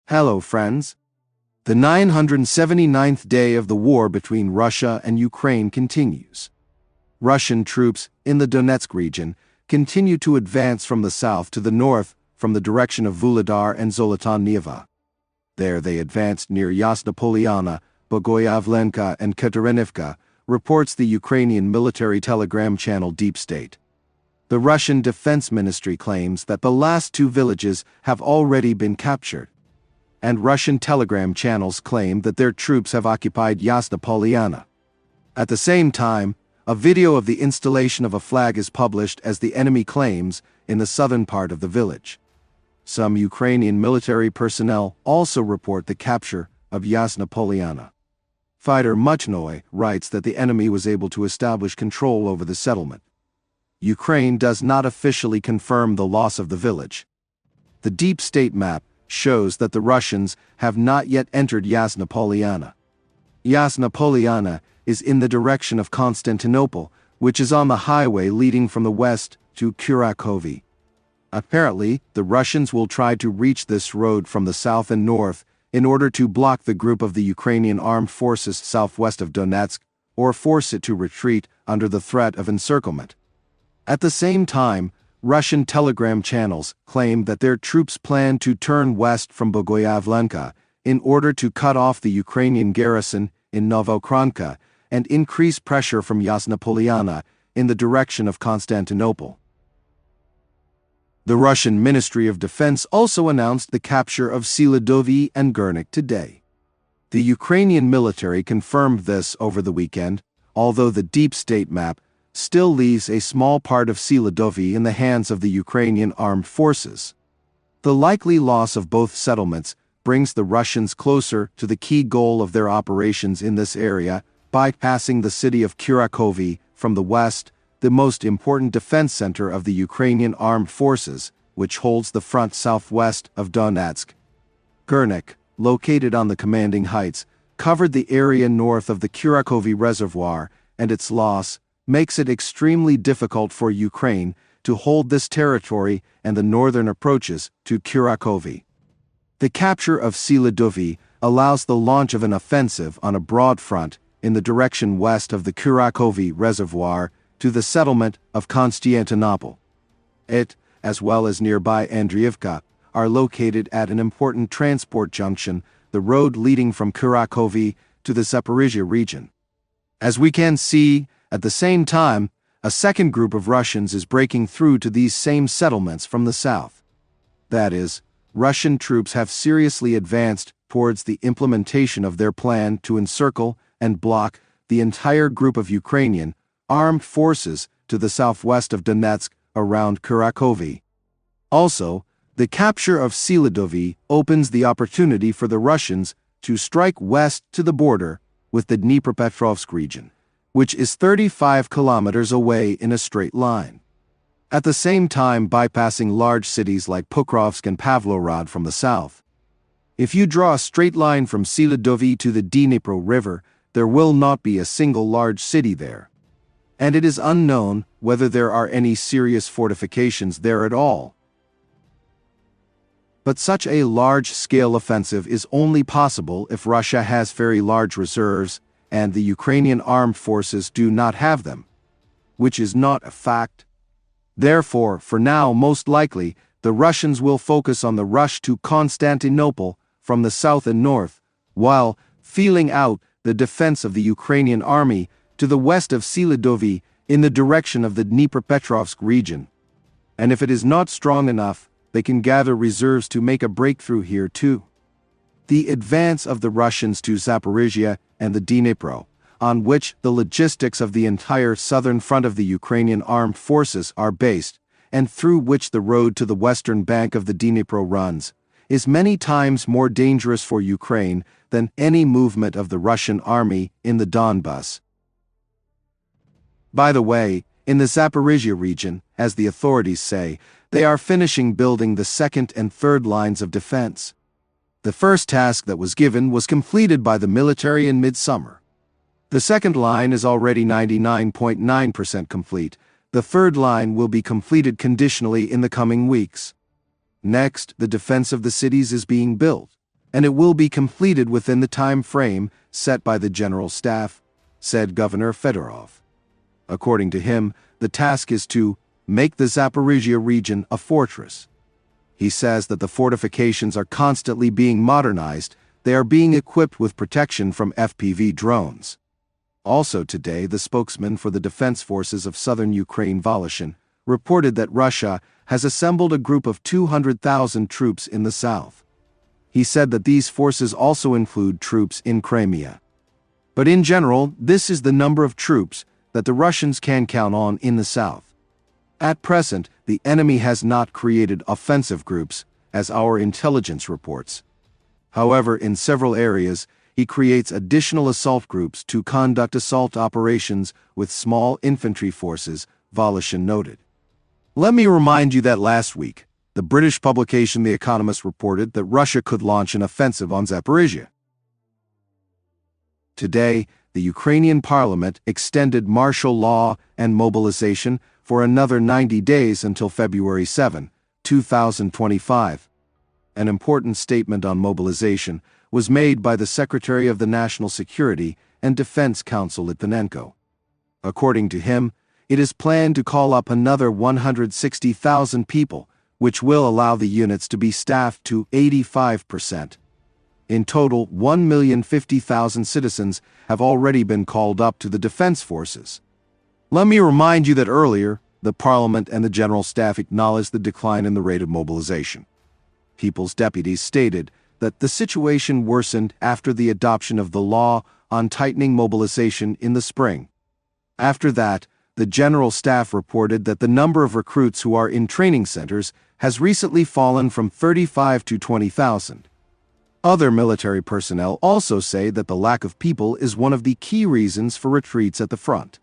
Hello, friends. The 979th day of the war between Russia and Ukraine continues. Russian troops in the Donetsk region continue to advance from the south to the north from the direction of Vuhledar and Zolota Nyva. There they advanced near Yasna Polyana, Yevhenii and Constantinople, reports the Ukrainian military telegram channel Deep State. The Russian Defense Ministry claims that the last two villages have already been captured, and Russian telegram channels claim that their troops have occupied Yasna Polyana. At the same time, a video of the installation of a flag is published as the enemy claims in the southern part of the village. Some Ukrainian military personnel also report the capture of Yasna Polyana. Fighter Muchnoy writes that the enemy was able to establish control over the settlement. Ukraine does not officially confirm the loss of the village. The Deep State map shows that the Russians have not yet entered Yasna Polyana. Yasna Polyana is in the direction of Constantinople, which is on the highway leading from the west to Kurakhove. Apparently, the Russians will try to reach this road from the south and north in order to block the group of the Ukrainian armed forces southwest of Donetsk or force it to retreat under the threat of encirclement. At the same time, Russian telegram channels claim that their troops plan to turn west from Yevhenii in order to cut off the Ukrainian garrison in Novokranka and increase pressure from Yasna Polyana in the direction of Constantinople. The Russian Ministry of Defense also announced the capture of Selydove and Hirnyk today. The Ukrainian military confirmed this over the weekend, although the Deep State map still leaves a small part of Selydove in the hands of the Ukrainian armed forces. The likely loss of both settlements brings the Russians closer to the key goal of their operations in this area, bypassing the city of Kurakhove from the west, the most important defense center of the Ukrainian armed forces, which holds the front southwest of Donetsk. Hirnyk, located on the commanding heights, covered the area north of the Kurakhove reservoir, and its loss makes it extremely difficult for Ukraine to hold this territory and the northern approaches to Kurakhove. The capture of Selydove allows the launch of an offensive on a broad front in the direction west of the Kurakhove reservoir to the settlement of Constantinople. It, as well as nearby Andriivka, are located at an important transport junction, the road leading from Kurakhove to the Zaprozhzhia region. As we can see, at the same time, a second group of Russians is breaking through to these same settlements from the south. That is, Russian troops have seriously advanced towards the implementation of their plan to encircle and block the entire group of Ukrainian armed forces to the southwest of Donetsk around Kurakhove. Also, the capture of Selydove opens the opportunity for the Russians to strike west to the border with the Dnipropetrovsk region, which is 35 kilometers away in a straight line, at the same time bypassing large cities like Pokrovsk and Pavlograd from the south. If you draw a straight line from Selydove to the Dnipro River, there will not be a single large city there, and it is unknown whether there are any serious fortifications there at all. But such a large-scale offensive is only possible if Russia has very large reserves and the Ukrainian armed forces do not have them, which is not a fact. Therefore, for now, most likely, the Russians will focus on the rush to Constantinople from the south and north, while feeling out the defense of the Ukrainian army to the west of Selydove in the direction of the Dnipropetrovsk region. And if it is not strong enough, they can gather reserves to make a breakthrough here too. The advance of the Russians to Zaprozhzhia and the Dnipro, on which the logistics of the entire southern front of the Ukrainian armed forces are based, and through which the road to the western bank of the Dnipro runs, is many times more dangerous for Ukraine than any movement of the Russian army in the Donbas. By the way, in the Zaprozhzhia region, as the authorities say, they are finishing building the second and third lines of defense. The first task that was given was completed by the military in midsummer. The second line is already 99.9% complete. The third line will be completed conditionally in the coming weeks. Next, the defense of the cities is being built. and it will be completed within the time frame set by the General Staff, said Governor Fedorov. According to him, the task is to make the Zaprozhzhia region a fortress. He says that the fortifications are constantly being modernized. They are being equipped with protection from FPV drones. Also today, the spokesman for the Defense Forces of Southern Ukraine, Voloshin, reported that Russia has assembled a group of 200,000 troops in the south. He said that these forces also include troops in Crimea. But in general, this is the number of troops that the Russians can count on in the south. At present, the enemy has not created offensive groups, as our intelligence reports. However, in several areas, he creates additional assault groups to conduct assault operations with small infantry forces, Voloshin noted. Let me remind you that last week, the British publication The Economist reported that Russia could launch an offensive on Zaprozhzhia. Today, the Ukrainian parliament extended martial law and mobilization for another 90 days until February 7, 2025. An important statement on mobilization was made by the Secretary of the National Security and Defense Council Litvinenko. According to him, it is planned to call up another 160,000 people, which will allow the units to be staffed to 85%. In total, 1,050,000 citizens have already been called up to the defense forces. Let me remind you that earlier, the Parliament and the General Staff acknowledged the decline in the rate of mobilization. People's deputies stated that the situation worsened after the adoption of the law on tightening mobilization in the spring. After that, the General Staff reported that the number of recruits who are in training centers has recently fallen from 35 to 20,000. Other military personnel also say that the lack of people is one of the key reasons for retreats at the front.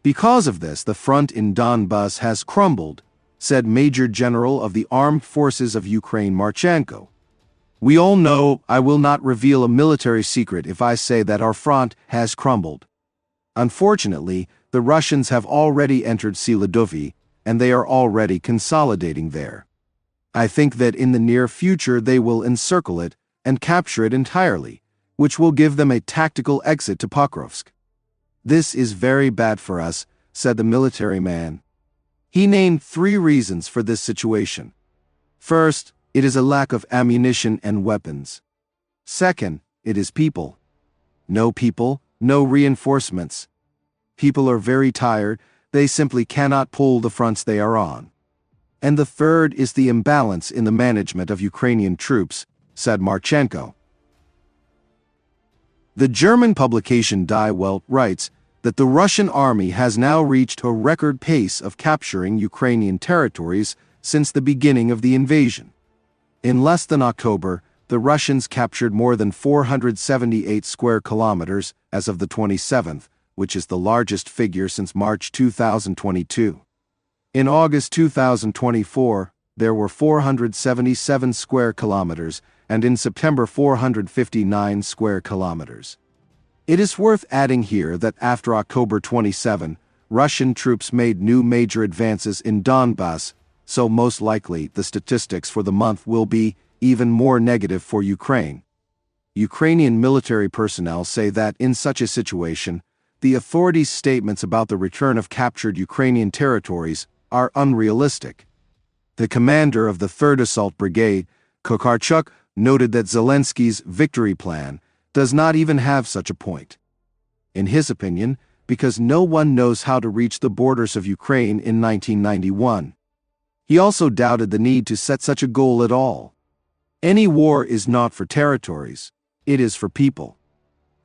Because of this, the front in Donbas has crumbled, said Major General of the Armed Forces of Ukraine Marchenko. We all know I will not reveal a military secret if I say that our front has crumbled. Unfortunately, the Russians have already entered Selydove, and they are already consolidating there. I think that in the near future they will encircle it and capture it entirely, which will give them a tactical exit to Pokrovsk. This is very bad for us, said the military man. He named 3 reasons for this situation. First, it is a lack of ammunition and weapons. Second, it is people. No people, no reinforcements. People are very tired, they simply cannot pull the fronts they are on. And the third is the imbalance in the management of Ukrainian troops, said Marchenko. The German publication Die Welt writes that the Russian army has now reached a record pace of capturing Ukrainian territories since the beginning of the invasion. In less than October, the Russians captured more than 478 square kilometers as of the 27th, which is the largest figure since March 2022. In August 2024, there were 477 square kilometers, and in September 459 square kilometers. It is worth adding here that after October 27, Russian troops made new major advances in Donbas, so most likely the statistics for the month will be even more negative for Ukraine. Ukrainian military personnel say that in such a situation, the authorities' statements about the return of captured Ukrainian territories are unrealistic. The commander of the 3rd Assault Brigade, Kokarchuk, noted that Zelensky's victory plan does not even have such a point. In his opinion, because no one knows how to reach the borders of Ukraine in 1991. He also doubted the need to set such a goal at all. Any war is not for territories, it is for people.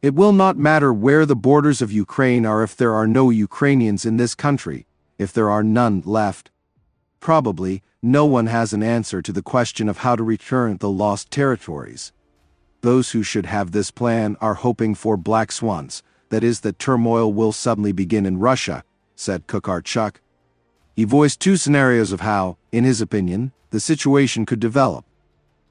It will not matter where the borders of Ukraine are if there are no Ukrainians in this country, if there are none left. Probably, no one has an answer to the question of how to return the lost territories. Those who should have this plan are hoping for black swans, that is, that turmoil will suddenly begin in Russia, said Kokarchuk. He voiced 2 scenarios of how, in his opinion, the situation could develop.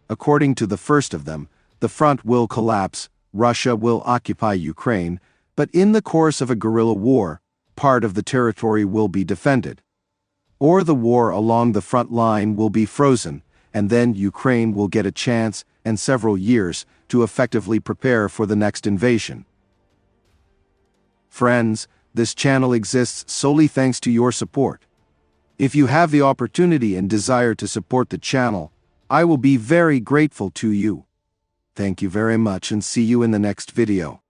According to the first of them, the front will collapse, Russia will occupy Ukraine, but in the course of a guerrilla war, part of the territory will be defended. Or the war along the front line will be frozen, and then Ukraine will get a chance and several years to effectively prepare for the next invasion. Friends, this channel exists solely thanks to your support. If you have the opportunity and desire to support the channel, I will be very grateful to you. Thank you very much and see you in the next video.